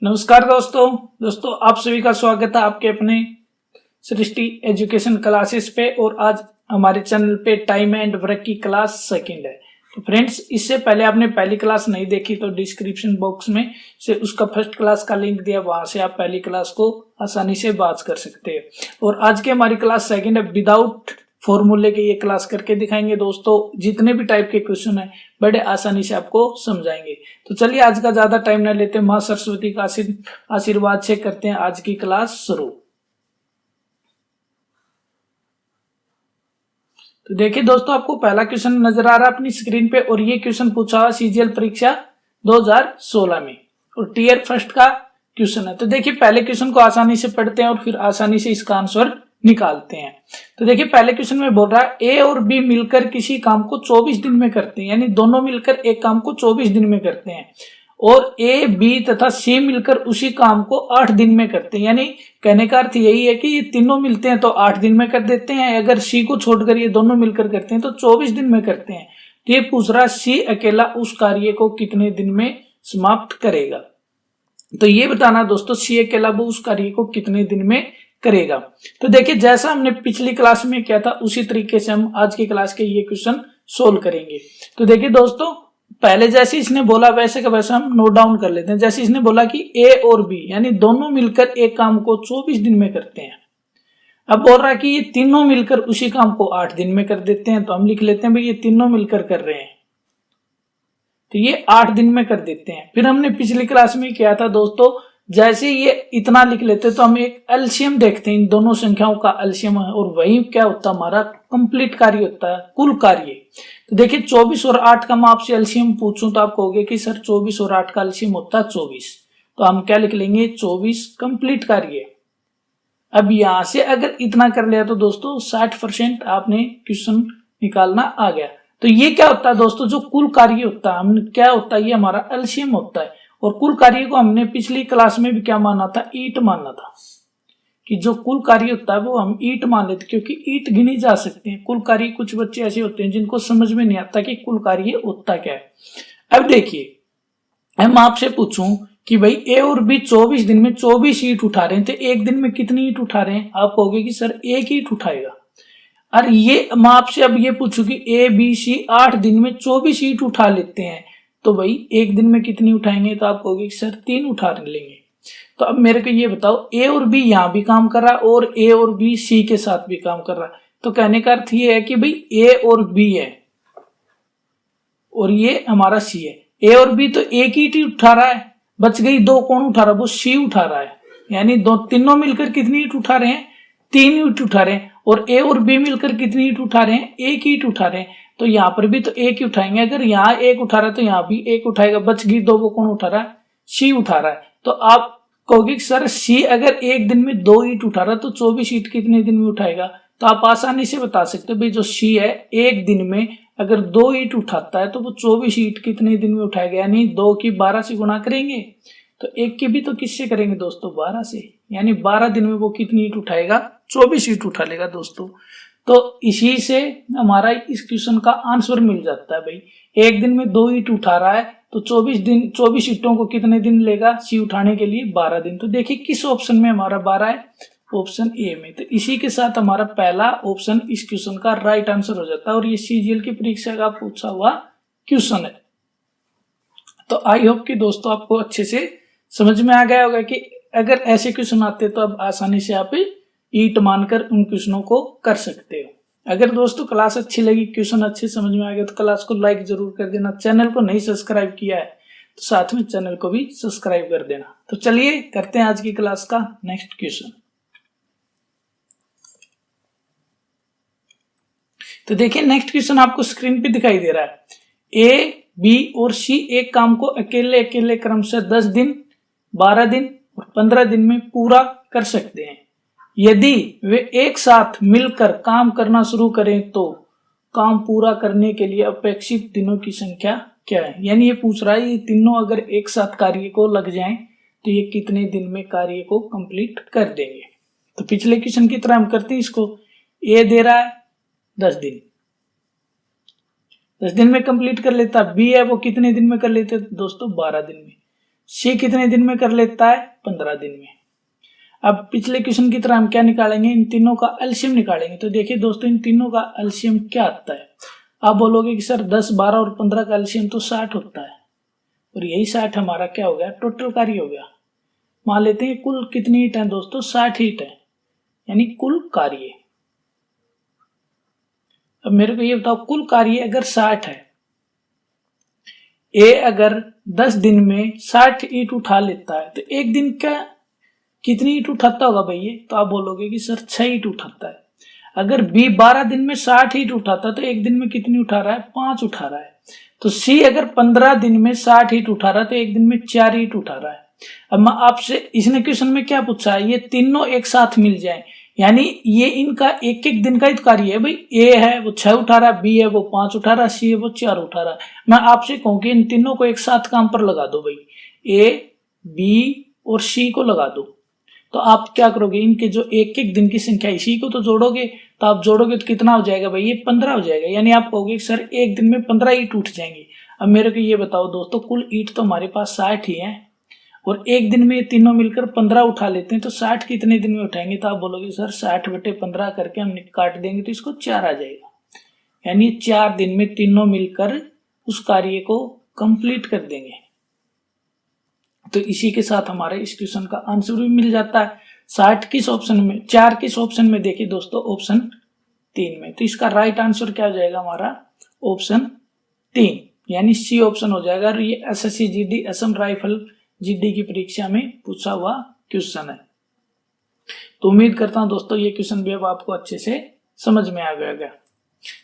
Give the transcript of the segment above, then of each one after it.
नमस्कार दोस्तों आप सभी का स्वागत है आपके अपने सृष्टि एजुकेशन क्लासेस पे। और आज हमारे चैनल पे टाइम एंड वर्क की क्लास सेकंड है। तो फ्रेंड्स, इससे पहले आपने पहली क्लास नहीं देखी तो डिस्क्रिप्शन बॉक्स में से उसका फर्स्ट क्लास का लिंक दिया, वहां से आप पहली क्लास को आसानी से बात कर सकते हैं। और आज की हमारी क्लास सेकंड है, विदाउट फॉर्मूले के ये क्लास करके दिखाएंगे दोस्तों। जितने भी टाइप के क्वेश्चन है बड़े आसानी से आपको समझाएंगे। तो चलिए आज का ज्यादा टाइम न लेते, मां सरस्वती का आशीर्वाद से करते हैं आज की क्लास शुरू। तो देखिए दोस्तों, आपको पहला क्वेश्चन नजर आ रहा है अपनी स्क्रीन पे, और ये क्वेश्चन पूछा हुआ सीजीएल परीक्षा 2016 में और टीयर फर्स्ट का क्वेश्चन है। तो देखिए पहले क्वेश्चन को आसानी से पढ़ते हैं और फिर आसानी से इसका आंसर निकालते हैं। तो देखिए पहले क्वेश्चन में बोल रहा है ए और बी मिलकर किसी काम को 24 दिन में करते हैं, यानी दोनों मिलकर एक काम को 24 दिन में करते हैं। और ए बी तथा सी मिलकर उसी काम को 8 दिन में करते हैं। यानी कहने का अर्थ यही है कि ये तीनों मिलते हैं तो 8 दिन में कर देते हैं, अगर सी को छोड़कर ये दोनों मिलकर करते हैं तो 24 दिन में करते हैं। तो ये पूछ रहा है सी अकेला उस कार्य को कितने दिन में समाप्त करेगा। तो ये बताना दोस्तों, सी अकेला वो उस कार्य को कितने दिन में करेगा। तो देखिए जैसा हमने पिछली क्लास में किया था उसी तरीके से हम आज की क्लास के ये क्वेश्चन सोल्व करेंगे। तो देखिए दोस्तों, पहले जैसे इसने बोला वैसे का वैसा हम नोट डाउन कर लेते हैं। जैसे इसने बोला कि ए और बी यानी दोनों मिलकर एक काम को 24 दिन में करते हैं। अब बोल रहा है कि ये तीनों मिलकर उसी काम को 8 दिन में कर देते हैं। तो हम लिख लेते हैं भाई ये तीनों मिलकर कर रहे हैं तो ये 8 दिन में कर देते हैं। फिर हमने पिछली क्लास में किया था दोस्तों, जैसे ये इतना लिख लेते तो हम एक एलसीएम देखते हैं, इन दोनों संख्याओं का एलसीएम है और वही क्या होता है हमारा कंप्लीट कार्य होता है, कुल कार्य। तो देखिए 24 और 8 का मैं आपसे एलसीएम पूछूं तो आप कहोगे कि सर 24 और 8 का एलसीएम होता है 24। तो हम क्या लिख लेंगे 24 कंप्लीट कार्य। अब यहां से अगर इतना कर लिया तो दोस्तों 60% आपने क्वेश्चन निकालना आ गया। तो ये क्या होता है दोस्तों, जो कुल कार्य होता है हम क्या होता है, ये हमारा एलसीएम होता है। और कुल कार्य को हमने पिछली क्लास में भी क्या माना था, ईट माना था, कि जो कुल कार्य होता है वो हम ईट मान लेते, क्योंकि ईट गिनी जा सकते हैं कुल कार्य। कुछ बच्चे ऐसे होते हैं जिनको समझ में नहीं आता कि कुल कार्य होता क्या है। अब देखिए हम आपसे पूछूं कि भाई ए और बी 24 दिन में 24 ईट उठा रहे हैं, तो एक दिन में कितनी ईट उठा रहे हैं। आप कहोगे कि सर एक ईट उठाएगा। और ये मैं आपसे अब ये पूछूं कि ए बी सी 8 दिन में 24 ईट उठा लेते हैं, तो भाई एक दिन में कितनी उठाएंगे। तो आप कहोगे सर 3 उठा लेंगे। तो अब मेरे को ये बताओ, ए और बी यहां भी काम कर रहा है और ए और बी सी के साथ भी काम कर रहा है। तो कहने का अर्थ ये है कि भाई ए और बी है और ये हमारा सी है। ए और बी तो एक ही उठा रहा है, बच गई दो, कौन उठा रहा है, वो सी उठा रहा है। यानी दो तीनों मिलकर कितनी ईट उठा रहे हैं, 3 ईट उठा रहे हैं। और ए और बी मिलकर कितनी ईट उठा रहे हैं, एक ईट उठा रहे हैं। तो यहाँ पर भी तो एक ही उठाएंगे, अगर यहाँ एक उठा रहा है तो यहाँ भी एक उठाएगा, बच गई दो, वो कौन उठा रहा है, सी उठा रहा है। तो आप कहोगे सर सी अगर एक दिन में 2 ईट उठा रहा है तो 24 ईट कितने दिन में उठाएगा। तो आप आसानी से बता सकते हो भाई जो सी है एक दिन में अगर 2 ईट उठाता है तो वो 24 ईट कितने दिन में उठाएगा, यानी 2 की 12 से गुणा करेंगे तो एक की भी तो किससे करेंगे दोस्तों, 12 से। यानी 12 दिन में वो कितनी ईट उठाएगा, 24 ईट उठा लेगा दोस्तों। तो इसी से हमारा इस क्वेश्चन का आंसर मिल जाता है भाई, एक दिन में 2 ईट उठा रहा है तो 24 ईटों को कितने दिन लेगा सी उठाने के लिए, 12 दिन। तो देखिए किस ऑप्शन में हमारा 12 है, ऑप्शन ए में। तो इसी के साथ हमारा पहला ऑप्शन इस क्वेश्चन का राइट आंसर हो जाता है और ये सीजीएल की परीक्षा का पूछा हुआ क्वेश्चन है। तो आई होप कि दोस्तों आपको अच्छे से समझ में आ गया होगा कि अगर ऐसे क्वेश्चन आते तो अब आसानी से आप ईट मानकर उन क्वेश्चनों को कर सकते हो। अगर दोस्तों क्लास अच्छी लगी, क्वेश्चन अच्छे समझ में आ गया तो क्लास को लाइक जरूर कर देना। चैनल को नहीं सब्सक्राइब किया है तो साथ में चैनल को भी सब्सक्राइब कर देना। तो चलिए करते हैं आज की क्लास का नेक्स्ट क्वेश्चन। तो देखिए नेक्स्ट क्वेश्चन आपको स्क्रीन पे दिखाई दे रहा है। ए बी और सी एक काम को अकेले अकेले क्रमशः 10 दिन 12 दिन और 15 दिन में पूरा कर सकते हैं। यदि वे एक साथ मिलकर काम करना शुरू करें तो काम पूरा करने के लिए अपेक्षित दिनों की संख्या क्या है। यानी ये पूछ रहा है ये तीनों अगर एक साथ कार्य को लग जाएं तो ये कितने दिन में कार्य को कंप्लीट कर देंगे। तो पिछले क्वेश्चन की तरह हम करते हैं इसको। ए दे रहा है 10 दिन, 10 दिन में कंप्लीट कर लेता। बी है वो कितने दिन में कर लेते दोस्तों, 12 दिन में। सी कितने दिन में कर लेता है? 15 दिन में। अब पिछले क्वेश्चन की तरह हम क्या निकालेंगे? इन तीनों का एलसीएम निकालेंगे। तो देखिए दोस्तों, इन तीनों का एलसीएम क्या आता है? आप बोलोगे कि सर 10, 12 और 15 का एलसीएम तो 60 होता है, और यही 60 हमारा क्या हो गया? टोटल कार्य हो गया। मान लेते हैं कुल कितनी हीट है दोस्तों? 60 हीट है, यानी कुल कार्य। अब मेरे को ये बताओ, कुल कार्य अगर 60 है, ए अगर 10 दिन में 60 ईंट उठा लेता है, तो एक दिन का कितनी ईंट उठाता होगा भाई ये? तो आप बोलोगे कि सर 6 ईंट उठाता है। अगर बी 12 दिन में 60 ईंट उठाता, तो एक दिन में कितनी उठा रहा है? 5 उठा रहा है। तो सी अगर 15 दिन में 60 ईंट उठा रहा है, तो एक दिन में 4 ईंट उठा रहा है। अब मैं आपसे, इसने क्वेश्चन में क्या पूछा है? ये तीनों एक साथ मिल जाए, यानी ये इनका एक एक दिन का ही कार्य है भाई। ए है वो 6 उठा रहा है, बी है वो 5 उठा रहा है, सी है वो 4 उठा रहा है। मैं आपसे कहूं कि इन तीनों को एक साथ काम पर लगा दो भाई, ए, बी और सी को लगा दो। तो आप क्या करोगे? इनके जो एक एक दिन की संख्या, इसी को तो जोड़ोगे। तो आप जोड़ोगे तो कितना हो जाएगा भाई? ये 15 हो जाएगा। यानी आप कहोगे सर एक दिन में 15 ईंट उठ जाएंगी। अब मेरे को ये बताओ दोस्तों, कुल ईंट तो हमारे पास 60 ही है, और एक दिन में ये तीनों मिलकर 15 उठा लेते हैं, तो 60 कितने दिन में उठाएंगे? तो आप बोलोगे सर 60/15 करके हम काट देंगे तो इसको 4 आ जाएगा। यानी 4 दिन में तीनों मिलकर उस कार्य को कंप्लीट कर देंगे। तो इसी के साथ हमारे इस क्वेश्चन का आंसर भी मिल जाता है। 60 किस ऑप्शन में? 4 किस ऑप्शन में? देखिए दोस्तों, ऑप्शन 3 में। तो इसका राइट आंसर क्या हो जाएगा हमारा? ऑप्शन 3, यानी सी ऑप्शन हो जाएगा। और ये SSC GD, Assam rifle GD की परीक्षा में पूछा हुआ क्वेश्चन है। तो उम्मीद करता हूं दोस्तों ये क्वेश्चन भी अब आपको अच्छे से समझ में आ गया।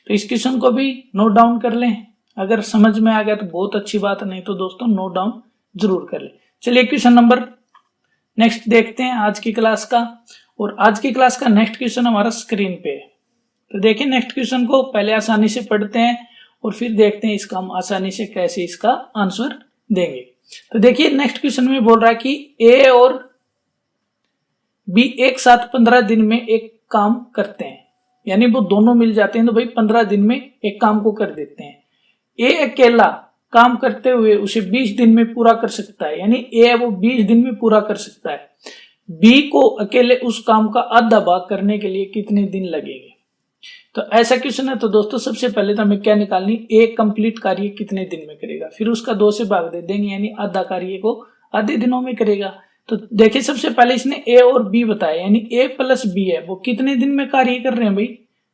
तो इस क्वेश्चन को भी नोट डाउन कर लें। अगर समझ में आ गया तो बहुत अच्छी बात, नहीं तो दोस्तों नोट डाउन जरूर कर लें। चलिए क्वेश्चन नंबर नेक्स्ट देखते हैं आज की क्लास का। और आज की क्लास का नेक्स्ट क्वेश्चन हमारा स्क्रीन पे है। तो देखिए नेक्स्ट क्वेश्चन को पहले आसानी से पढ़ते हैं और फिर देखते हैं इसका हम आसानी से कैसे इसका आंसर देंगे। तो देखिए नेक्स्ट क्वेश्चन में बोल रहा है कि ए और बी एक साथ 15 दिन में एक काम करते हैं, यानी वो दोनों मिल जाते हैं, तो भाई 15 दिन में एक काम को कर देते हैं। ए अकेला काम करते हुए उसे 20 दिन में पूरा कर सकता है, यानी ए वो 20 दिन में पूरा कर सकता है। बी को अकेले उस काम का आधा भाग करने के लिए कितने दिन लगेंगे? तो ऐसा क्वेश्चन है। तो दोस्तों सबसे पहले तो हमें क्या निकालनी? ए कंप्लीट कार्य कितने दिन में करेगा, फिर उसका 2 से भाग दे देंगे, यानी आधा कार्य को आधे दिनों में करेगा। तो देखिए सबसे पहले इसने ए और बी बताया, यानी ए प्लस बी है वो कितने दिन में कार्य कर रहे हैं भाई?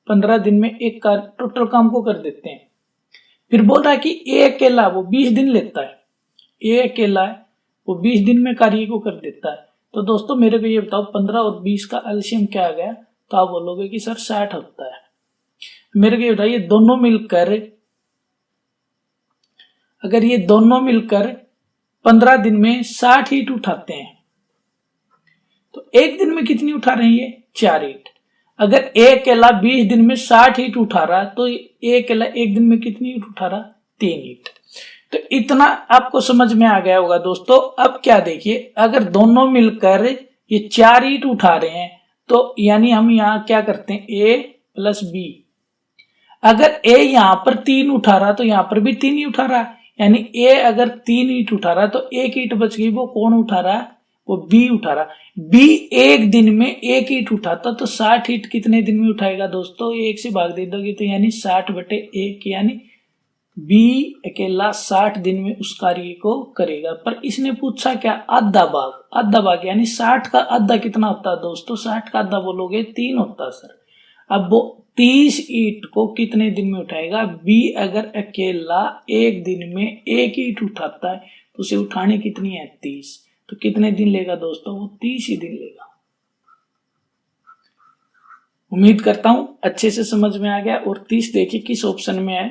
15 दिन में एक कार्य टोटल काम को कर देते हैं। फिर बोल रहा है कि ए अकेला वो 20 दिन लेता है, ए अकेला है वो 20 दिन में कार्य को कर देता है। तो दोस्तों मेरे को ये बताओ 15 और 20 का एलसीएम क्या आ गया? तो आप बोलोगे कि सर 60 होता है। मेरे को ये बताइए दोनों मिलकर, अगर ये दोनों मिलकर 15 दिन में 60 ईंट उठाते हैं, तो एक दिन में कितनी उठा रहे हैं? ये 4 ईंट। अगर ए अकेला 20 दिन में 60 ईंट उठा रहा, तो ए अकेला एक दिन में कितनी ईंट उठा रहा? 3 ईंट। तो इतना आपको समझ में आ गया होगा दोस्तों। अब क्या देखिए, अगर दोनों मिलकर ये 4 ईंट उठा रहे हैं, तो यानी हम यहाँ क्या करते हैं? ए प्लस बी। अगर ए यहाँ पर 3 उठा रहा तो यहाँ पर भी 3 ही उठा रहा है, यानी ए अगर 3 ईंट उठा रहा तो एक ईंट बच गई, वो कौन उठा रहा है? वो बी उठा रहा। बी एक दिन में एक ईंट उठाता, तो 60 ईंट कितने दिन में उठाएगा दोस्तों? 1 से भाग दे दोगे तो यानी 60/1, यानी बी अकेला 60 दिन में उस कार्य को करेगा। पर इसने पूछा क्या? आधा भाग। आधा भाग यानी 60 का आधा कितना होता है दोस्तों? 60 का आधा बोलोगे 3 होता है सर। अब वो 30 ईंट को कितने दिन में उठाएगा? बी अगर अकेला एक दिन में एक ईंट उठाता है तो उसे उठाने कितनी है? 30। तो कितने दिन लेगा दोस्तों? वो 30 ही दिन लेगा। उम्मीद करता हूं अच्छे से समझ में आ गया। और 30 देखिए किस ऑप्शन में है?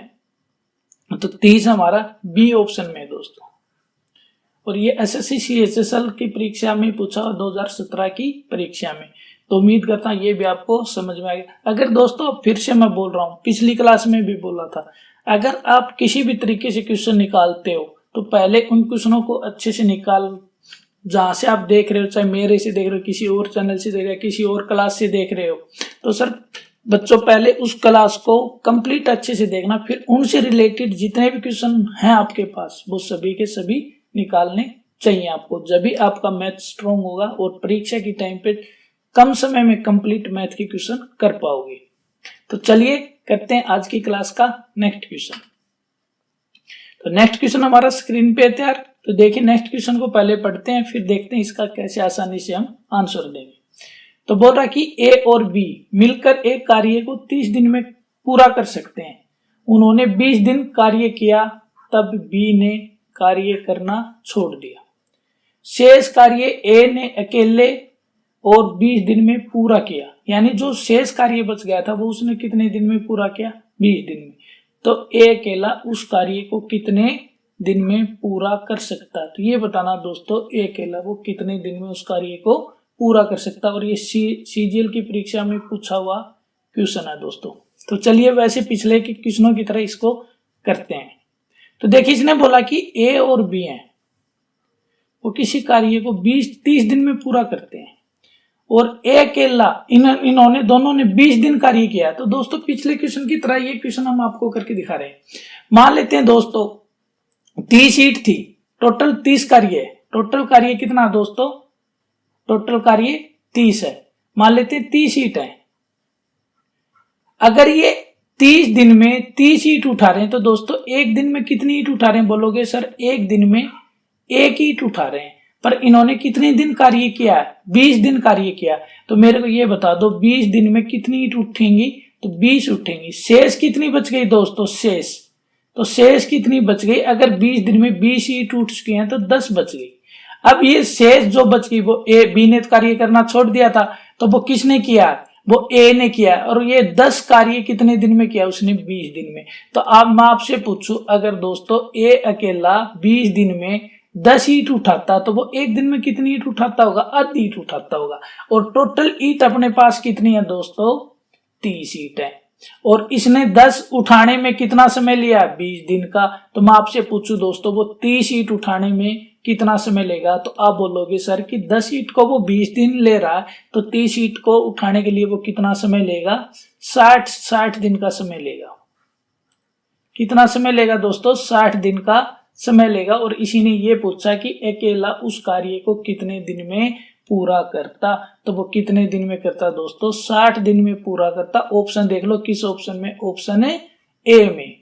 तो 30 हमारा बी ऑप्शन में है दोस्तों। और ये एसएससी सीएचएसएल की परीक्षा में पूछा, 2017 की परीक्षा में। तो उम्मीद करता हूँ ये भी आपको समझ में आ गया। अगर दोस्तों फिर से मैं बोल रहा हूँ, पिछली क्लास में भी बोला था, अगर आप किसी भी तरीके से क्वेश्चन निकालते हो तो पहले उन क्वेश्चनों को अच्छे से निकाल, जहां से आप देख रहे हो, चाहे मेरे से देख रहे हो, किसी और चैनल से देख रहे हो, किसी और क्लास से देख रहे हो, तो सर बच्चों पहले उस क्लास को कंप्लीट अच्छे से देखना, फिर उनसे रिलेटेड जितने भी क्वेश्चन हैं आपके पास वो सभी के सभी निकालने चाहिए आपको, जब भी आपका मैथ स्ट्रांग होगा और परीक्षा की टाइम पे कम समय में कंप्लीट मैथ के क्वेश्चन कर पाओगे। तो चलिए करते हैं आज की क्लास का नेक्स्ट क्वेश्चन। तो नेक्स्ट क्वेश्चन हमारा स्क्रीन पे है तैयार। तो देखिए नेक्स्ट क्वेश्चन को पहले पढ़ते हैं, फिर देखते हैं इसका कैसे आसानी से हम आंसर देंगे। तो बोल रहा है कि ए और बी मिलकर एक कार्य को 30 दिन में पूरा कर सकते हैं। उन्होंने 20 दिन कार्य किया, तब बी ने कार्य करना छोड़ दिया। शेष कार्य ए ने अकेले और 20 दिन में पूरा किया, यानी जो शेष कार्य बच गया था वो उसने कितने दिन में पूरा किया? 20 दिन में। तो ए अकेला उस कार्य को कितने दिन में पूरा कर सकता है? तो ये बताना दोस्तों, ए अकेला वो कितने दिन में उस कार्य को पूरा कर सकता है। और ये सीजीएल की परीक्षा में पूछा हुआ क्वेश्चन है दोस्तों। तो चलिए वैसे पिछले के क्वेश्चनों की तरह इसको करते हैं। तो देखिए इसने बोला कि ए और बी हैं, वो किसी कार्य को 30 दिन में पूरा करते हैं और ए अकेला इन्होंने दोनों ने 20 दिन कार्य किया। तो दोस्तों पिछले क्वेश्चन की तरह ये क्वेश्चन हम आपको करके दिखा रहे हैं। मान लेते हैं दोस्तों 30 शीट थी, टोटल 30 कार्य है। टोटल कार्य कितना दोस्तों? टोटल कार्य 30 है। मान लेते हैं 30 शीट है। अगर ये 30 दिन में 30 ईंट उठा रहे हैं तो दोस्तों एक दिन में कितनी ईंट उठा रहे हैं? बोलोगे सर एक दिन में एक ईंट उठा रहे हैं, पर इन्होंने कितने दिन कार्य किया है? 20 दिन कार्य किया। तो मेरे को ये बता दो 20 दिन में कितनी ईंट उठेंगी? तो 20 उठेंगी। शेष कितनी बच गई दोस्तों? शेष तो शेष कितनी बच गई? अगर 20 दिन में 20 ईंट उठ चुकी हैं तो 10 बच गई। अब ये शेष जो बच गई वो ए बी ने कार्य करना छोड़ दिया था, तो वो किसने किया? वो ए ने किया। और ये 10 कार्य कितने दिन में किया? उसने 20 दिन में। तो अब मैं आपसे पूछूं, अगर दोस्तों ए अकेला 20 दिन में 10 ईंट उठाता तो वो एक दिन में कितनी ईंट उठाता होगा? आधी ईंट उठाता होगा। और टोटल ईंट अपने पास कितनी है दोस्तों? 30 ईंट है। और इसने 10 उठाने में कितना समय लिया? 20 दिन का। तो मैं आपसे पूछूं दोस्तों, वो 30 ईंट उठाने में कितना समय लेगा? तो आप बोलोगे सर कि 10 ईंट को वो 20 दिन ले रहा है, तो 30 ईंट को उठाने के लिए वो कितना समय लेगा? 60 दिन का समय लेगा। कितना समय लेगा दोस्तों? 60 दिन का समय लेगा। और इसी ने ये पूछा कि अकेला उस कार्य को कितने दिन में पूरा करता? तो वो कितने दिन में करता दोस्तों? 60 दिन में पूरा करता। ऑप्शन देख लो किस ऑप्शन में? ऑप्शन है ए में,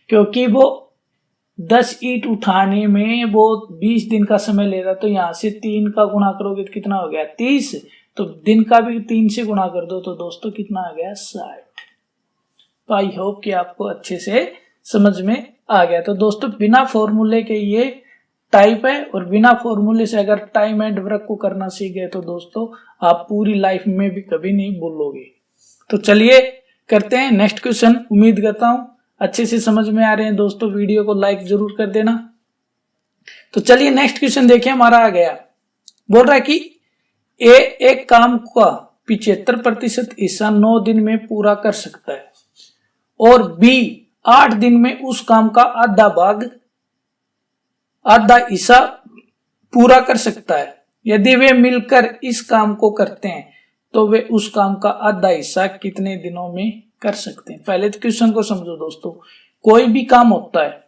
क्योंकि वो 10 ईंट उठाने में वो 20 दिन का समय ले रहा। तो यहां से 3 का गुणा करोगे तो कितना हो गया? 30। तो दिन का भी 3 से गुणा कर दो तो दोस्तों कितना आ गया? 60। तो आई होप कि आपको अच्छे से समझ में आ गया। तो दोस्तों बिना फॉर्मूले के ये टाइप है, और बिना फॉर्मूले से अगर टाइम एंड वर्क को करना सीख गए तो दोस्तों आप पूरी लाइफ में भी कभी नहीं भूलोगे। तो चलिए करते हैं नेक्स्ट क्वेश्चन। उम्मीद करता हूं अच्छे से समझ में आ रहे हैं दोस्तों। वीडियो को लाइक जरूर कर देना। तो चलिए नेक्स्ट क्वेश्चन देखिए हमारा आ गया। बोल रहा है कि ए एक काम का 75% हिस्सा 9 दिन में पूरा कर सकता है और बी 8 दिन में उस काम का आधा हिस्सा पूरा कर सकता है। यदि वे मिलकर इस काम को करते हैं तो वे उस काम का आधा हिस्सा कितने दिनों में कर सकते हैं? पहले तो क्वेश्चन को समझो दोस्तों। कोई भी काम होता है,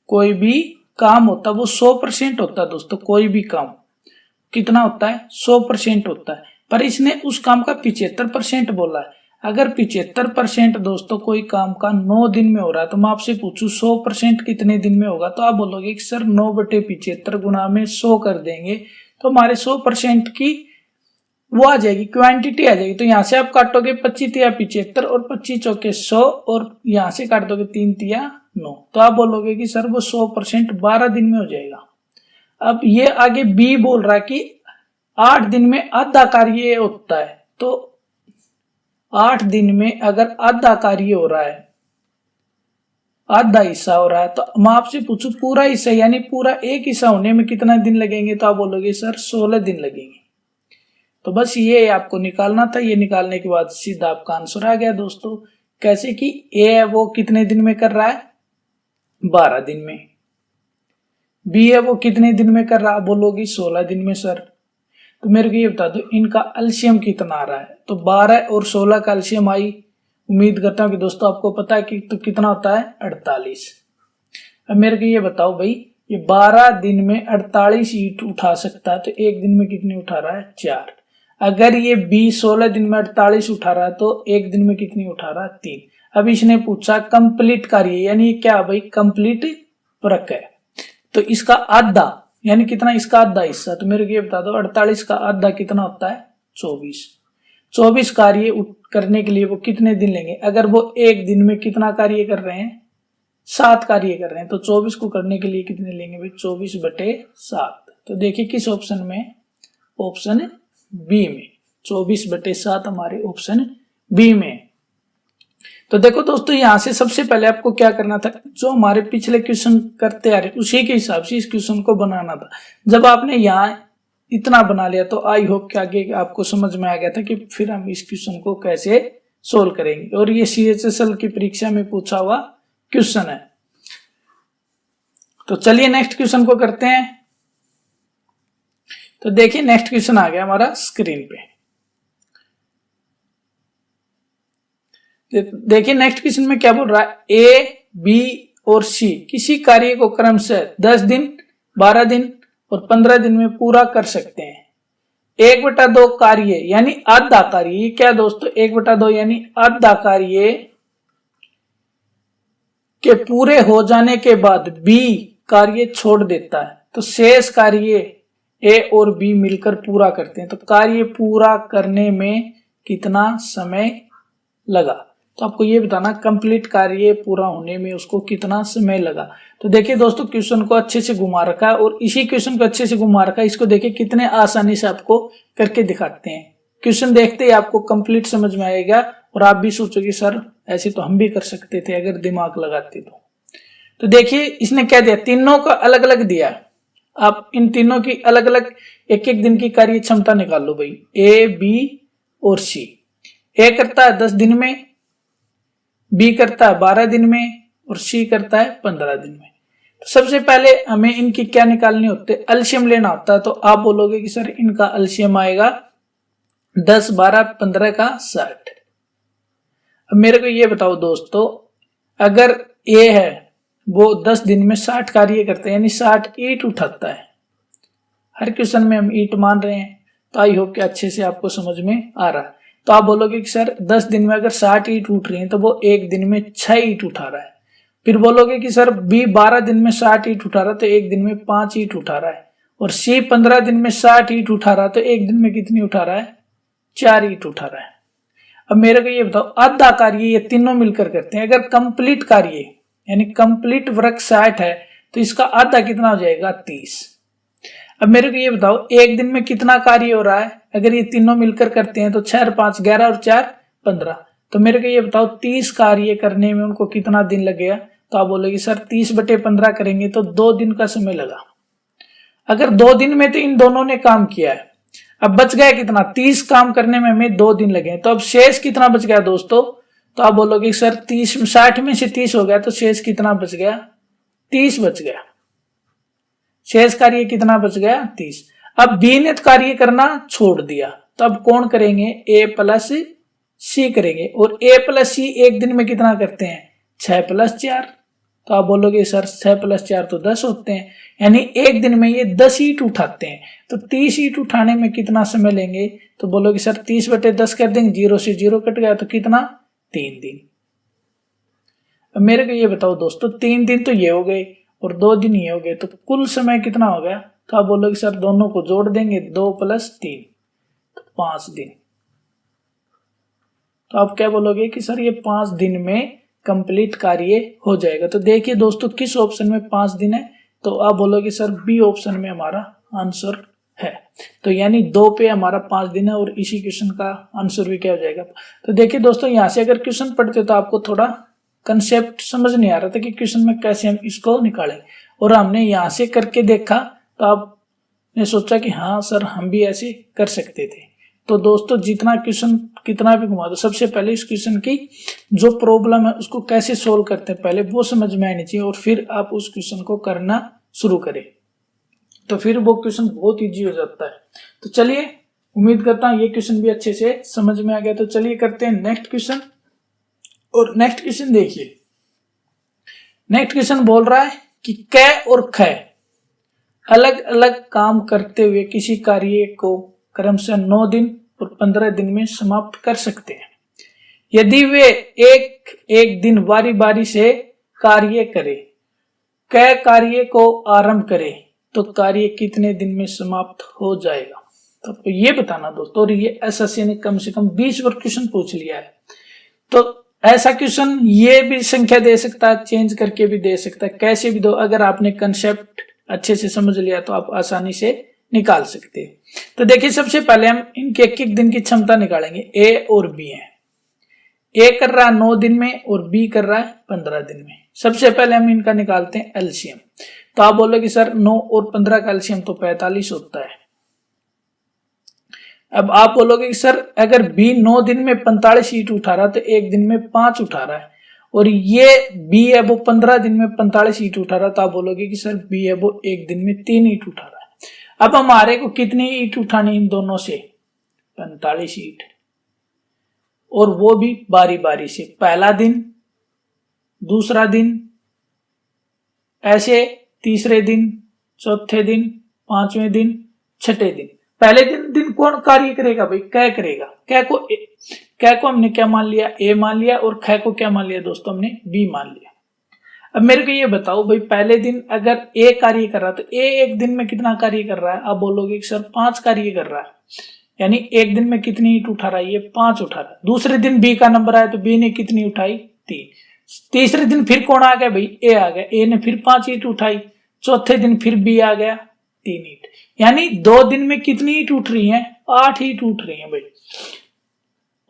कोई भी काम होता है वो 100% होता है दोस्तों। कोई भी काम कितना होता है? 100% होता है। पर इसने उस काम का 75% बोला है। अगर 75% दोस्तों कोई काम का 9 दिन में हो रहा है, तो मैं आपसे पूछूं 100% कितने दिन में होगा? तो आप बोलोगे कि सर 9/75 गुणा में 100 कर देंगे तो हमारे 100% की वो आ जाएगी, क्वांटिटी आ जाएगी। तो यहाँ से आप काटोगे 25 तिया 75 और 25 चौके 100, और यहाँ से काट दोगे 3 तिया 9। तो आप बोलोगे कि सर वो 100% 12 दिन में हो जाएगा। अब ये आगे बी बोल रहा है कि 8 दिन में आधा कार्य होता है। तो 8 दिन में अगर आधा कार्य हो रहा है, आधा हिस्सा हो रहा है, तो मैं आपसे पूछूं पूरा हिस्सा यानी पूरा एक हिस्सा होने में कितना दिन लगेंगे? तो आप बोलोगे सर 16 दिन लगेंगे। तो बस ये आपको निकालना था। ये निकालने के बाद सीधा आपका आंसर आ गया दोस्तों। कैसे कि ए है वो कितने दिन में कर रहा है? 12 दिन में। बी है वो कितने दिन में कर रहा है? बोलोगी 16 दिन में सर। तो मेरे को ये बता दो इनका एलसीएम कितना आ रहा है? तो 12 और 16 का एलसीएम आई। उम्मीद करता हूं कि दोस्तों आपको पता है कि तो कितना होता है? 48। अब मेरे को ये बताओ भाई ये 12 दिन में 48 ईंट उठा सकता है, तो एक दिन में कितनी उठा रहा है? 4। अगर ये बी 16 दिन में 48 उठा रहा है तो एक दिन में कितनी उठा रहा है? 3। अब इसने पूछा कंप्लीट कार्य, यानी क्या भाई? कंप्लीट वर्क है, तो इसका आधा यानी कितना? इसका आधा हिस्सा, तो मेरे को ये बता दो 48 का आधा कितना होता है? 24। 24 कार्य करने के लिए वो कितने दिन लेंगे? अगर वो एक दिन में कितना कार्य कर रहे हैं? 7 कार्य कर रहे हैं, तो 24 को करने के लिए कितने लेंगे भाई? 24/7। तो देखिए किस ऑप्शन में? ऑप्शन बी में। 24/7 हमारे ऑप्शन बी में। तो देखो दोस्तों, यहां से सबसे पहले आपको क्या करना था? जो हमारे पिछले क्वेश्चन करते आ रहे उसी के हिसाब से इस क्वेश्चन को बनाना था। जब आपने यहाँ इतना बना लिया तो आई होप कि आगे आपको समझ में आ गया था कि फिर हम इस क्वेश्चन को कैसे सोल्व करेंगे। और ये CHSL की परीक्षा में पूछा हुआ क्वेश्चन है। तो चलिए नेक्स्ट क्वेश्चन को करते हैं। तो देखिए नेक्स्ट क्वेश्चन आ गया हमारा स्क्रीन पे। देखिए नेक्स्ट क्वेश्चन में क्या बोल रहा है? ए, बी और सी किसी कार्य को क्रमशः 10 दिन, 12 दिन और 15 दिन में पूरा कर सकते हैं। 1/2 कार्य यानी आधा कार्य, ये क्या दोस्तों? 1/2 यानी आधा कार्य के पूरे हो जाने के बाद बी कार्य छोड़ देता है, तो शेष कार्य ए और बी मिलकर पूरा करते हैं। तो कार्य पूरा करने में कितना समय लगा? तो आपको ये बताना कंप्लीट कार्य पूरा होने में उसको कितना समय लगा। तो देखिए दोस्तों, क्वेश्चन को अच्छे से घुमा रखा है और इसी क्वेश्चन को अच्छे से घुमा रखा है। इसको देखिए कितने आसानी से आपको करके दिखाते हैं। क्वेश्चन देखते ही आपको कंप्लीट समझ में आएगा और आप भी सोचोगे सर ऐसे तो हम भी कर सकते थे अगर दिमाग लगाते तो देखिए इसने क्या दिया? तीनों का अलग अलग दिया। आप इन तीनों की अलग अलग एक एक दिन की कार्य क्षमता निकाल लो भाई। ए, बी और सी। ए करता है 10 दिन में, बी करता है 12 दिन में और सी करता है 15 दिन में। तो सबसे पहले हमें इनकी क्या निकालनी होती है? एलसीएम लेना होता है। तो आप बोलोगे कि सर इनका एलसीएम आएगा 10, 12, 15 का 60। अब मेरे को ये बताओ दोस्तों, अगर ए है वो 10 दिन में 60 कार्य करते हैं यानी 60 ईंट उठाता है। हर क्वेश्चन में हम ईंट मान रहे हैं, तो आई होप कि अच्छे से आपको समझ में आ रहा है। तो आप बोलोगे कि सर 10 दिन में अगर 60 ईंट उठ रही है तो वो एक दिन में 6 ईंट उठा रहा है। फिर बोलोगे कि सर बी 12 दिन में 60 ईंट उठा रहा है तो एक दिन में 5 ईंट उठा रहा है। और सी 15 दिन में 60 ईंट उठा रहा है तो एक दिन में कितनी उठा रहा है? 4 ईंट उठा रहा है। अब मेरे को ये बताओ, आधा कार्य ये तीनों मिलकर करते हैं। अगर कंप्लीट कार्य यानी कंप्लीट वर्क 60 है तो इसका आधा कितना हो जाएगा? 30। अब मेरे को ये बताओ, एक दिन में कितना कार्य हो रहा है? अगर ये तीनों मिलकर करते हैं तो 6 और 5 11 और 4 15। तो मेरे को ये बताओ 30 कार्य करने में उनको कितना दिन लगेगा? तो आप बोलोगे सर 30/15 करेंगे तो 2 दिन का समय लगा। अगर 2 दिन में तो इन दोनों ने काम किया है, अब बच गया कितना? 30 काम करने में हमें 2 दिन लगे। तो अब शेष कितना बच गया दोस्तों? तो आप बोलोगे सर 60 में से 30 हो गया तो शेष कितना बच गया? 30 बच गया। शेष कार्य कितना बच गया? 30। अब बी ने कार्य करना छोड़ दिया, तो अब कौन करेंगे? ए प्लस सी करेंगे। और ए प्लस सी एक दिन में कितना करते हैं? 6 + 4। तो आप बोलोगे सर 6 + 4 तो 10 होते हैं, यानी एक दिन में ये 10 ईंट उठाते हैं। तो 30 ईंट उठाने में कितना समय लेंगे? तो बोलोगे सर 30/10 कर देंगे, 0 से 0 कट गया तो कितना? 3 दिन। अब मेरे को ये बताओ दोस्तों, 3 दिन तो ये हो गए और 2 दिन ये हो गए, तो कुल समय कितना हो गया? तो आप बोलोगे सर दोनों को जोड़ देंगे, 2 + 3 तो 5 दिन। तो आप क्या बोलोगे कि सर ये 5 दिन में कंप्लीट कार्य हो जाएगा। तो देखिए दोस्तों, किस ऑप्शन में 5 दिन है? तो आप बोलोगे सर बी ऑप्शन में हमारा आंसर है। तो यानी 2 पे हमारा 5 दिन है और इसी क्वेश्चन का आंसर भी क्या हो जाएगा? तो देखिए दोस्तों, यहां से अगर क्वेश्चन पढ़ते हो तो आपको थोड़ा कंसेप्ट समझ नहीं आ रहा था कि क्वेश्चन में कैसे हम इसको निकालें, और हमने यहां से करके देखा तो आपने सोचा कि हाँ सर हम भी ऐसे कर सकते थे। तो दोस्तों, जितना क्वेश्चन कितना भी घुमा दो, सबसे पहले इस क्वेश्चन की जो प्रॉब्लम है उसको कैसे सोल्व करते हैं पहले वो समझ में आनी चाहिए, और फिर आप उस क्वेश्चन को करना शुरू करें, तो फिर वो क्वेश्चन बहुत इजी हो जाता है। तो चलिए, उम्मीद करता हूं ये क्वेश्चन भी अच्छे से समझ में आ गया। तो चलिए करते हैं नेक्स्ट क्वेश्चन। और नेक्स्ट क्वेश्चन देखिए, नेक्स्ट क्वेश्चन बोल रहा है कि कै और खै अलग अलग काम करते हुए किसी कार्य को क्रमशः 9 दिन और 15 दिन में समाप्त कर सकते हैं। यदि वे एक एक दिन बारी बारी से कार्य करें, कै कार्य को आरंभ करें, तो कार्य कितने दिन में समाप्त हो जाएगा। तो आपको ये बताना दोस्तों, और ये एसएससी ने कम से कम 20 बार क्वेश्चन पूछ लिया है। तो ऐसा क्वेश्चन ये भी संख्या दे सकता है, चेंज करके भी दे सकता है, कैसे भी दो। अगर आपने कंसेप्ट अच्छे से समझ लिया तो आप आसानी से निकाल सकते हैं। तो देखिए, सबसे पहले हम इनके एक एक दिन की क्षमता निकालेंगे। ए और बी है, ए कर रहा है 9 दिन में और बी कर रहा है 15 दिन में। सबसे पहले हम इनका निकालते हैं एलसीएम। तो आप बोलोगे सर 9 और 15 का एलसीएम तो 45 होता है। अब आप बोलोगे कि सर अगर बी 9 दिन में 45 ईंट उठा रहा है तो एक दिन में 5 उठा रहा है, और ये बी है वो 15 दिन में 45 ईंट उठा रहा है, तो आप बोलोगे कि सर बी है वो एक दिन में 3 ईंट उठा रहा है। अब हमारे को कितनी ईंट उठानी इन दोनों से? 45 ईंट, और वो भी बारी बारी से, पहला दिन, दूसरा दिन, ऐसे तीसरे दिन, चौथे दिन, पांचवें दिन, छठे दिन। पहले दिन कौन कार्य करेगा भाई? कै करेगा। कै को हमने क्या मान लिया? ए मान लिया, और कै को क्या मान लिया दोस्तों? हमने बी मान लिया। अब मेरे को ये बताओ भाई, पहले दिन अगर ए कार्य कर रहा है तो ए एक दिन में कितना कार्य कर रहा है? आप बोलोगे कि सर 5 कार्य कर रहा है, यानी एक दिन में कितनी ईंट उठा रहा है? ये 5 उठा रहा है। दूसरे दिन बी का नंबर आया तो बी ने कितनी उठाई? 3। तीसरे दिन फिर कौन आ गया भाई? ए आ गया, ए ने फिर 5 ईंट उठाई। चौथे दिन फिर बी आ गया, 3 ईंट। यानी 2 दिन में कितनी ईंट उठ रही है? 8 ईंट उठ रही है भाई,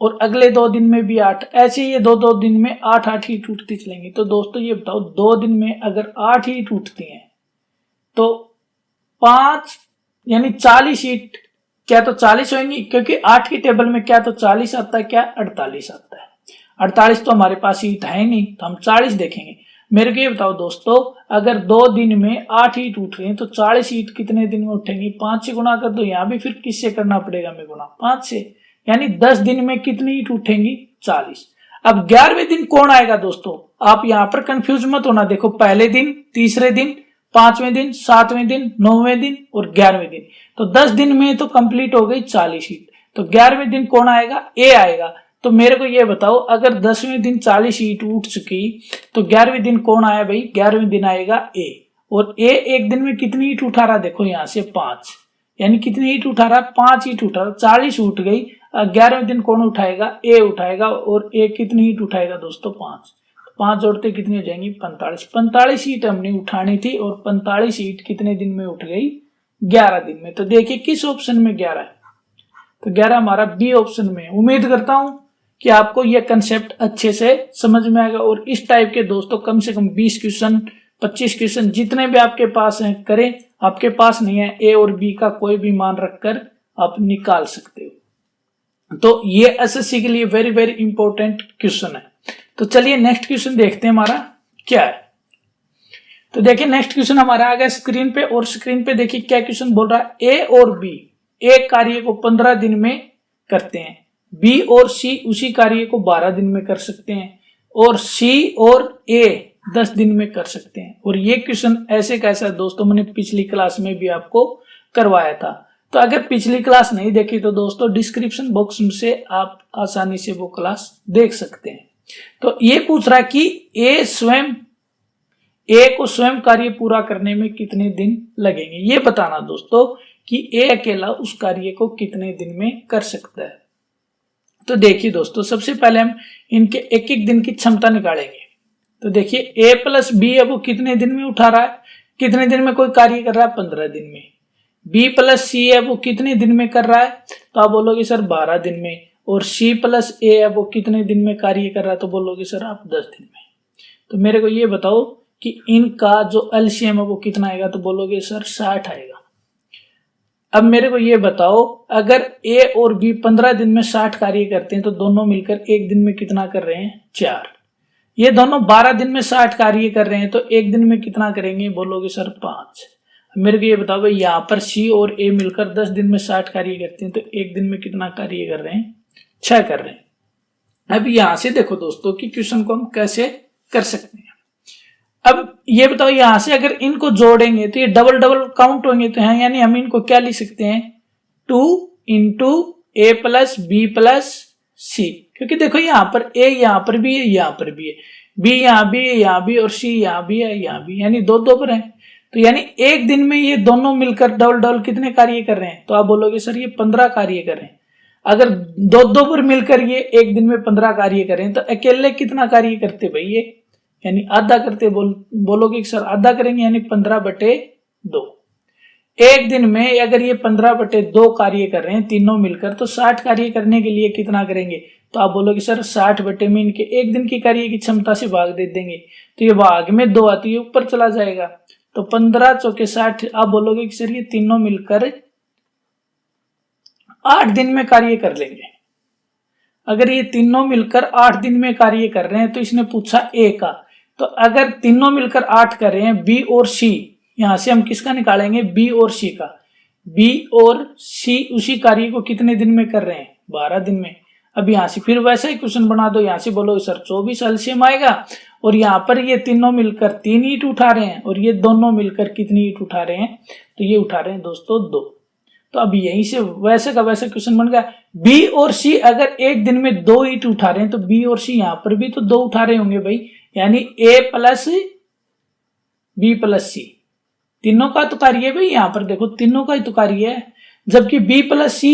और अगले 2 दिन में भी 8। ऐसे ये 2 दिन में 8 ईंट उठती चलेंगी। तो दोस्तों ये बताओ, 2 दिन में अगर 8 ईंट उठती हैं तो 5 यानी 40 ईंट, क्या तो 40 होंगी, क्योंकि 8 की टेबल में क्या तो 40 आता है, क्या 48 आता है। 48 तो हमारे पास ईंट है नहीं, तो हम 40 देखेंगे। मेरे को ये बताओ दोस्तों, अगर 2 दिन में 8 ईंट उठ रही है तो 40 ईंट कितने दिन में उठेंगी? 5 से गुना कर दो। यहाँ भी फिर किससे करना पड़ेगा हमें गुना? 5 से। यानी 10 दिन में कितनी ईंट उठेंगी? 40। अब 11वें दिन कौन आएगा दोस्तों? आप यहाँ पर कंफ्यूज मत होना। देखो, पहले दिन, तीसरे दिन, 5वें दिन, 7वें दिन, 9वें दिन और 11वें दिन। तो 10 दिन में तो कंप्लीट हो गई 40 ईंट। तो 11वें दिन कौन आएगा? ए आएगा। तो मेरे को ये बताओ, अगर 10वें दिन 40 ईंट उठ चुकी तो 11वें दिन कौन आया भाई? 11वें दिन आएगा ए। और ए एक दिन में कितनी ईंट उठा रहा? देखो यहाँ से 5, यानी कितनी ईंट उठा रहा? 5 ईंट उठा रहा, 40 उठ गई। 11वें दिन कौन उठाएगा? ए उठाएगा। और ए कितनी ईंट उठाएगा दोस्तों? 5। 5 जोड़ते कितनी हो जाएंगी? 45। 45 ईंट हमने उठानी थी, और 45 ईंट कितने दिन में उठ गई? 11 दिन में। तो देखिए किस ऑप्शन में 11 है? तो 11 हमारा बी ऑप्शन में। उम्मीद करता हूं कि आपको यह कंसेप्ट अच्छे से समझ में आएगा, और इस टाइप के दोस्तों कम से कम 20 क्वेश्चन, 25 क्वेश्चन जितने भी आपके पास हैं करें। आपके पास नहीं है, ए और बी का कोई भी मान रखकर आप निकाल सकते हो। तो ये एसएससी के लिए वेरी वेरी इंपॉर्टेंट क्वेश्चन है। तो चलिए नेक्स्ट क्वेश्चन देखते हैं हमारा क्या है। तो देखिए नेक्स्ट क्वेश्चन हमारा आ गया स्क्रीन पे, और स्क्रीन पे देखिए क्या क्वेश्चन बोल रहा है। ए और बी एक कार्य को 15 दिन में करते हैं, बी और सी उसी कार्य को 12 दिन में कर सकते हैं, और सी और ए 10 दिन में कर सकते हैं। और ये क्वेश्चन ऐसे कैसा है दोस्तों, मैंने पिछली क्लास में भी आपको करवाया था। तो अगर पिछली क्लास नहीं देखी तो दोस्तों डिस्क्रिप्शन बॉक्स में से आप आसानी से वो क्लास देख सकते हैं। तो ये पूछ रहा है कि ए को स्वयं कार्य पूरा करने में कितने दिन लगेंगे। ये बताना दोस्तों कि ए अकेला उस कार्य को कितने दिन में कर सकता है। तो देखिए दोस्तों, सबसे पहले हम इनके एक एक दिन की क्षमता निकालेंगे। तो देखिए ए प्लस बी है वो कितने दिन में उठा रहा है? कितने दिन में कोई कार्य कर रहा है? 15 दिन में। बी प्लस सी है वो कितने दिन में कर रहा है? तो आप बोलोगे सर 12 दिन में। और सी प्लस ए है वो कितने दिन में कार्य कर रहा है? तो बोलोगे सर आप 10 दिन में। तो मेरे को ये बताओ कि इनका जो एलसीएम है वो कितना आएगा? तो बोलोगे सर 60 आएगा। अब मेरे को ये बताओ, अगर ए और बी 15 दिन में 60 कार्य करते हैं तो दोनों मिलकर एक दिन में कितना कर रहे हैं? 4। ये दोनों 12 दिन में 60 कार्य कर रहे हैं तो एक दिन में कितना करेंगे? बोलोगे सर 5। मेरे को ये बताओ भाई, यहाँ पर सी और ए मिलकर 10 दिन में 60 कार्य करते हैं तो एक दिन में कितना कार्य कर रहे हैं? 6 कर रहे हैं। अब यहां से देखो दोस्तों कि क्वेश्चन को हम कैसे कर सकते हैं। अब ये बताओ यहां से अगर इनको जोड़ेंगे तो ये डबल डबल काउंट होंगे, तो है यानी हम इनको क्या लिख सकते हैं 2 इंटू ए प्लस बी प्लस सी, क्योंकि देखो यहाँ पर ए यहाँ पर भी है, यहाँ पर भी है, बी यहाँ भी है, यहाँ भी, और सी यहाँ भी है, यहाँ भी, यानी दो दो पर है। तो यानी एक दिन में ये दोनों मिलकर डबल डबल कितने कार्य कर रहे हैं, तो आप बोलोगे सर ये 15 कार्य कर रहे हैं। अगर दो दो पर मिलकर ये एक दिन में 15 कार्य करें तो अकेले कितना कार्य करते भाई ये, यानी आधा करते। बोलोगे कि सर आधा करेंगे, यानी 15/2। एक दिन में अगर ये 15/2 कार्य कर रहे हैं तीनों मिलकर, तो 60 कार्य करने के लिए कितना करेंगे, तो आप बोलोगे सर 60 बटे में इनके एक दिन की कार्य की क्षमता से भाग दे देंगे, तो ये भाग में 2 आती है ऊपर चला जाएगा, तो 15 चौके 60। आप बोलोगे कि सर ये तीनों मिलकर 8 दिन में कार्य कर लेंगे। अगर ये तीनों मिलकर 8 दिन में कार्य कर रहे हैं, तो इसने पूछा ए का, तो अगर तीनों मिलकर 8 कर रहे हैं, बी और सी, यहां से हम किसका निकालेंगे, बी और सी का। बी और सी उसी कार्य को कितने दिन में कर रहे हैं, 12 दिन में। अब यहां से फिर वैसा ही क्वेश्चन बना दो, यहां से बोलो सर 24 एलसीएम आएगा, और यहां पर ये तीनों मिलकर 3 ईंट उठा रहे हैं, और ये दोनों मिलकर कितनी ईंट उठा रहे हैं, तो ये उठा रहे हैं दोस्तों 2। तो अब यहीं से वैसे का वैसा क्वेश्चन बन गया। बी और सी अगर एक दिन में 2 ईंट उठा रहे हैं, तो बी और सी यहां पर भी तो 2 उठा रहे होंगे भाई, यानी ए प्लस बी प्लस सी, तीनों का तो कार्य है भाई, यहां पर देखो तीनों का ही तो कार्य है। जबकि बी प्लस सी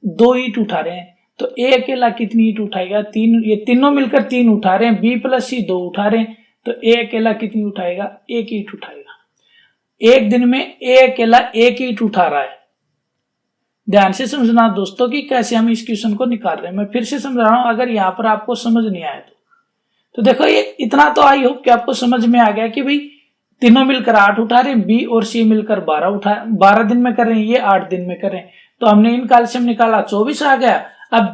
2 ईंट उठा रहे हैं, तो ए अकेला कितनी ईंट उठाएगा, 3। ये तीनों मिलकर 3 उठा रहे हैं, बी प्लस सी 2 उठा रहे हैं, तो ए अकेला कितनी उठाएगा, 1 ईंट उठाएगा। एक दिन में ए अकेला 1 ईंट उठा रहा है। ध्यान से समझना दोस्तों कि कैसे हम इस क्वेश्चन को निकाल रहे हैं। मैं फिर से समझा रहा हूं, अगर यहाँ पर आपको समझ नहीं आया तो देखो ये इतना तो आई होप कि आपको समझ में आ गया कि भाई तीनों मिलकर 8 उठा रहे हैं, बी और सी मिलकर 12 दिन में कर रहे हैं, ये 8 दिन में कर रहे हैं। तो हमने इन कैल्शियम निकाला 24 आ गया। अब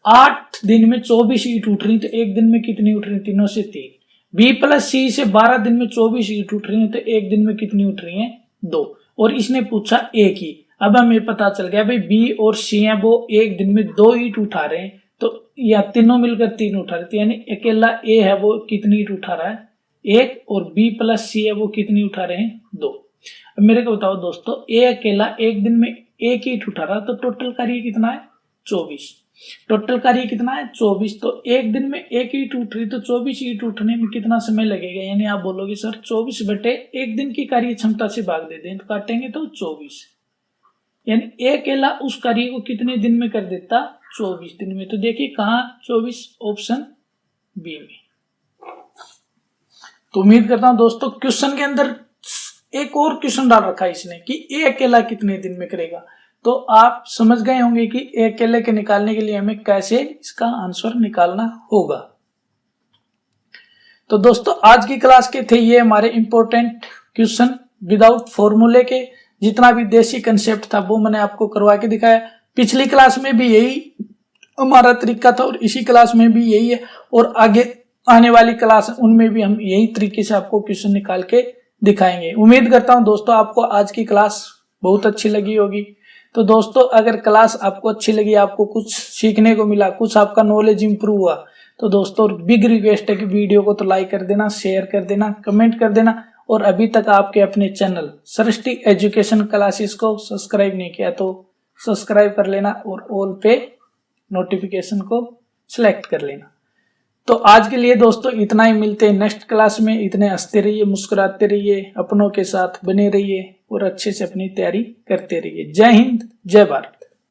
8 दिन में 24 ईंट उठ रही, तो एक दिन में कितनी उठ रही, तीनों से 3। बी प्लस सी से 12 दिन में 24 ईंट उठ रही है, तो एक दिन में कितनी उठ रही है, 2। और इसने पूछा ए की। अब हमें पता चल गया भाई बी और सी है वो एक दिन में 2 ईंट उठा रहे हैं, तो या तीनों मिलकर 3 उठा रहे थे, यानी अकेला ए है वो कितनी ईंट उठा रहा है, 1, और बी प्लस सी है वो कितनी उठा रहे हैं, 2। अब मेरे को बताओ दोस्तों, ए अकेला एक दिन में 1 ईंट उठा रहा, तो टोटल कार्य कितना है, 24। टोटल कार्य कितना है, 24। तो एक दिन में 1 ईंट उठ रही, तो 24 ईंट उठने में कितना समय लगेगा, यानी आप बोलोगे सर 24 बटे एक दिन की कार्य क्षमता से भाग दे दें, तो काटेंगे तो 24, यानी ए अकेला उस कार्य को कितने दिन में कर देता, 24 दिन में। तो देखिए कहाँ 24, ऑप्शन बी में। तो उम्मीद करता हूं दोस्तों क्वेश्चन के अंदर एक और क्वेश्चन डाल रखा है इसने कि ए अकेला कितने दिन में करेगा, तो आप समझ गए होंगे कि ए अकेले के निकालने के लिए हमें कैसे इसका आंसर निकालना होगा। तो दोस्तों आज की क्लास के थे ये हमारे इंपॉर्टेंट क्वेश्चन विदाउट फॉर्मूले के। जितना भी देसी कंसेप्ट था वो मैंने आपको करवा के दिखाया। पिछली क्लास में भी यही हमारा तरीका था और इसी क्लास में भी यही है, और आगे आने वाली क्लास उनमें भी हम यही तरीके से आपको क्वेश्चन निकाल के दिखाएंगे। उम्मीद करता हूं दोस्तों आपको आज की क्लास बहुत अच्छी लगी होगी। तो दोस्तों अगर क्लास आपको अच्छी लगी, आपको कुछ सीखने को मिला, कुछ आपका नॉलेज इंप्रूव हुआ, तो दोस्तों बिग रिक्वेस्ट है कि वीडियो को तो लाइक कर देना, शेयर कर देना, कमेंट कर देना, और अभी तक आपके अपने चैनल सृष्टि एजुकेशन क्लासेस को सब्सक्राइब नहीं किया तो सब्सक्राइब कर लेना और ऑल पे नोटिफिकेशन को सिलेक्ट कर लेना। तो आज के लिए दोस्तों इतना ही, मिलते हैं नेक्स्ट क्लास में। इतने हंसते रहिए, मुस्कुराते रहिए, अपनों के साथ बने रहिए और अच्छे से अपनी तैयारी करते रहिए। जय हिंद, जय भारत।